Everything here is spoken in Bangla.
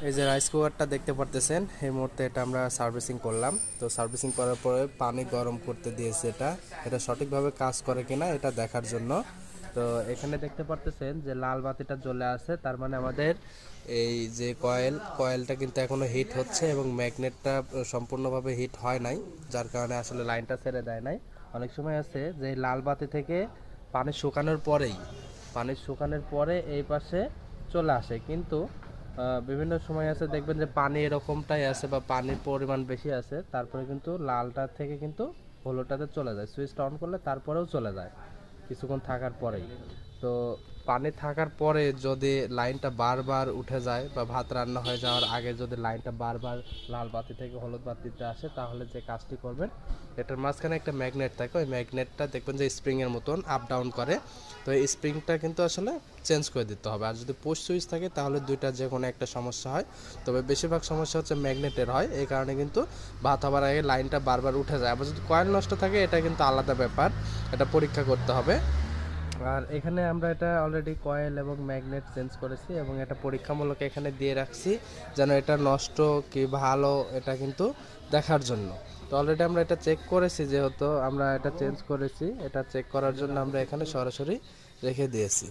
এই যে রাইস কুকারটা দেখতে পারতেছেন, এই মুহূর্তে এটা আমরা সার্ভিসিং করলাম। তো সার্ভিসিং করার পরে পানি গরম করতে দিয়েছি। এটা সঠিকভাবে কাজ করে কিনা এটা দেখার জন্য। তো এখানে দেখতে পারতেছেন যে লাল বাতিটা জ্বলে আছে, তার মানে আমাদের এই যে কয়েলটা কিন্তু এখনো হিট হচ্ছে এবং ম্যাগনেটটা সম্পূর্ণভাবে হিট হয় নাই, যার কারণে আসলে লাইনটা ছেড়ে দেয় নাই। অনেক সময় আছে যে লাল বাতি থেকে পানি শুকানোর পরে এই পাশে চলে আসে, কিন্তু বিভিন্ন সময় আছে দেখবেন যে পানি এরকমটাই আছে বা পানির পরিমাণ বেশি আছে, তারপরে কিন্তু লালটা থেকে কিন্তু হলুদটাতে চলে যায়। সুইচটা অন করলে তারপরেও চলে যায় কিছুক্ষণ থাকার পরেই। তো পানি থাকার পরে যদি লাইনটা বারবার উঠে যায় বা ভাত রান্না হয়ে যাওয়ার আগে যদি লাইনটা বারবার লাল বাতি থেকে হলুদ বাতিতে আসে, তাহলে যে কাজটি করবেন, এটার মাঝখানে একটা ম্যাগনেট থাকে, ওই ম্যাগনেটটা দেখবেন যে স্প্রিংয়ের মতন আপ ডাউন করে। তো এই স্প্রিংটা কিন্তু আসলে চেঞ্জ করে দিতে হবে। আর যদি পুশ সুইচ থাকে তাহলে দুইটা যে কোনো একটা সমস্যা হয়, তবে বেশিরভাগ সমস্যা হচ্ছে ম্যাগনেটের হয়। এই কারণে কিন্তু ভাত হবার আগে লাইনটা বারবার উঠে যায়। আবার যদি কয়েল নষ্ট থাকে এটা কিন্তু আলাদা ব্যাপার, এটা পরীক্ষা করতে হবে। আর এখানে আমরা এটা অলরেডি কয়েল এবং ম্যাগনেট চেঞ্জ করেছি এবং এটা পরীক্ষামূলক এখানে দিয়ে রাখছি যেন এটা নষ্ট কি ভালো এটা কিন্তু দেখার জন্য। তো অলরেডি আমরা এটা চেক করেছি, যেহেতু আমরা এটা চেঞ্জ করেছি, এটা চেক করার জন্য আমরা এখানে সরাসরি রেখে দিয়েছি।